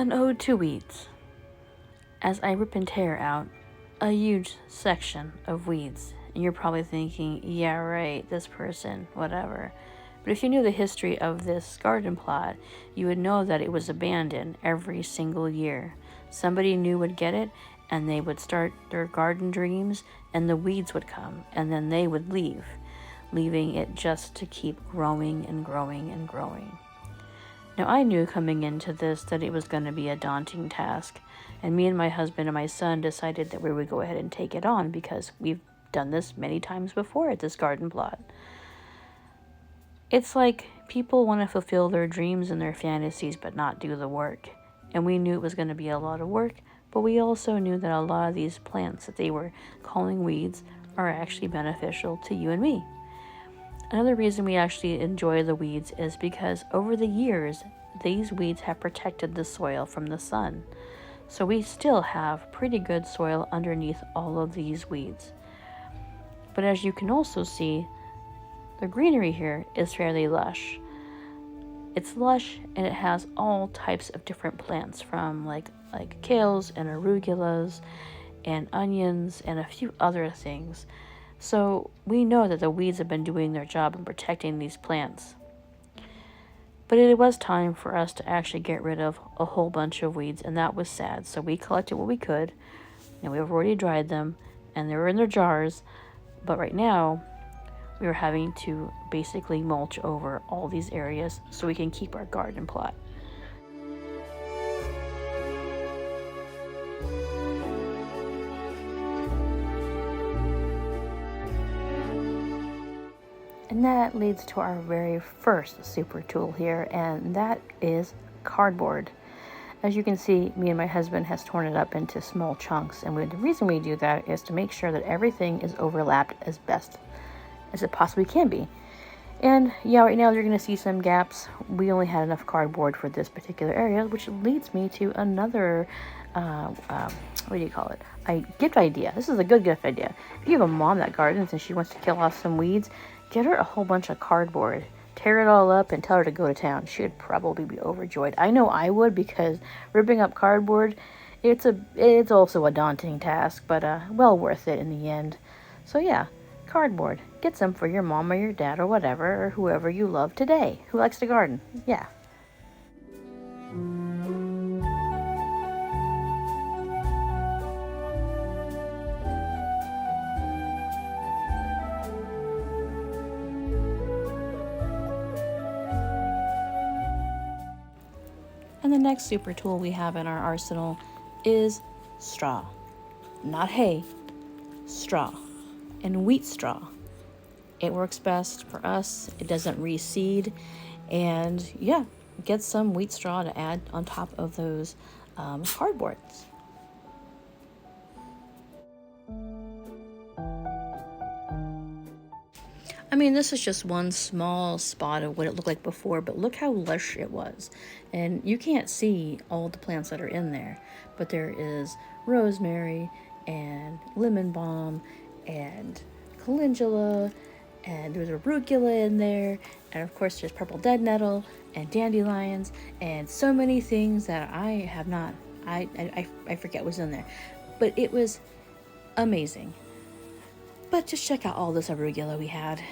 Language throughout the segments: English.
An ode to weeds. As I rip and tear out a huge section of weeds, and you're probably thinking, yeah, right, this person, whatever. But if you knew the history of this garden plot, you would know that it was abandoned every single year. Somebody new would get it, and they would start their garden dreams, and the weeds would come, and then they would leave, leaving it just to keep growing and growing and growing. Now, I knew coming into this that it was going to be a daunting task, and me and my husband and my son decided that we would go ahead and take it on because we've done this many times before at this garden plot. It's like people want to fulfill their dreams and their fantasies but not do the work. And we knew it was going to be a lot of work, but we also knew that a lot of these plants that they were calling weeds are actually beneficial to you and me. Another reason we actually enjoy the weeds is because over the years, these weeds have protected the soil from the sun. So we still have pretty good soil underneath all of these weeds. But as you can also see, the greenery here is fairly lush. It's lush and it has all types of different plants from like kales and arugulas and onions and a few other things. So we know that the weeds have been doing their job in protecting these plants. But it was time for us to actually get rid of a whole bunch of weeds, and that was sad. So we collected what we could, and we've already dried them, and they were in their jars. But right now, we are having to basically mulch over all these areas so we can keep our garden plot. And that leads to our very first super tool here, and that is cardboard. As you can see, me and my husband has torn it up into small chunks, and the reason we do that is to make sure that everything is overlapped as best as it possibly can be. And yeah, right now you're going to see some gaps. We only had enough cardboard for this particular area, which leads me to another, what do you call it? A gift idea. This is a good gift idea. If you have a mom that gardens and she wants to kill off some weeds, get her a whole bunch of cardboard. Tear it all up and tell her to go to town. She would probably be overjoyed. I know I would, because ripping up cardboard, it's also a daunting task, but well worth it in the end. So yeah, cardboard. Get some for your mom or your dad or whatever, or whoever you love today who likes to garden. Yeah. And the next super tool we have in our arsenal is straw. Not hay, straw. And wheat straw. It works best for us. It doesn't reseed. And yeah, get some wheat straw to add on top of those cardboards. I mean, this is just one small spot of what it looked like before, but look how lush it was. And you can't see all the plants that are in there, but there is rosemary and lemon balm and calendula, and there's arugula in there, and of course there's purple dead nettle and dandelions and so many things that I forget was in there, but it was amazing. But just check out all this arugula we had,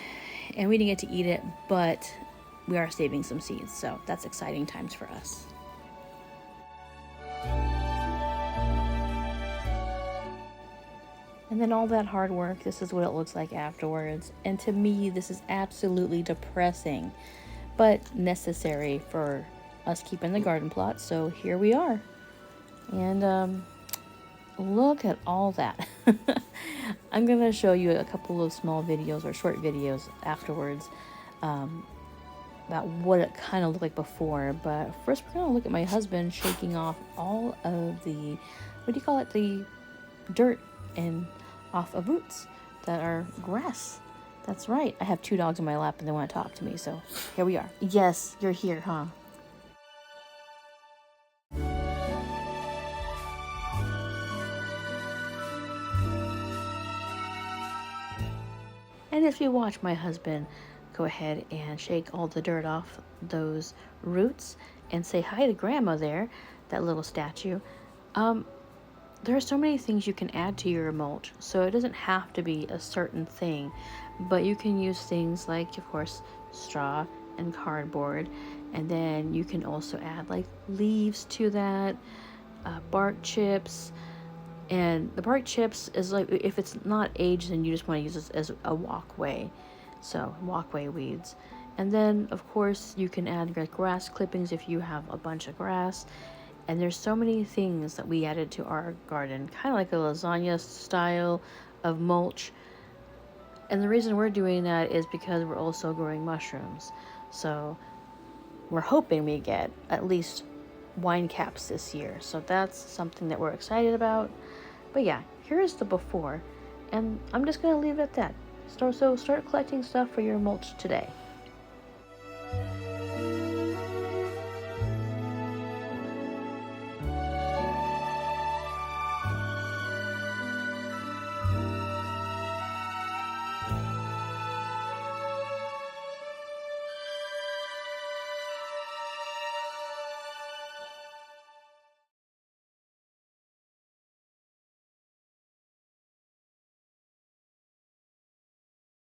and we didn't get to eat it, but we are saving some seeds, so that's exciting times for us. And then all that hard work, this is what it looks like afterwards. And to me, this is absolutely depressing, but necessary for us keeping the garden plot. So here we are. And look at all that. I'm going to show you a couple of small videos or short videos afterwards about what it kind of looked like before. But first, we're going to look at my husband shaking off all of the, the dirt and off of roots that are grass. That's right. I have 2 dogs in my lap and they want to talk to me, so here we are. Yes, you're here, huh? And if you watch my husband go ahead and shake all the dirt off those roots and say hi to Grandma there, that little statue. There are so many things you can add to your mulch, so it doesn't have to be a certain thing, but you can use things like, of course, straw and cardboard, and then you can also add like leaves to that, bark chips. And the bark chips is like, if it's not aged, then you just want to use this as a walkway, so walkway weeds. And then of course you can add like grass clippings if you have a bunch of grass. And there's so many things that we added to our garden, kind of like a lasagna style of mulch. And the reason we're doing that is because we're also growing mushrooms. So we're hoping we get at least wine caps this year. So that's something that we're excited about. But yeah, here's the before. And I'm just going to leave it at that. So start collecting stuff for your mulch today.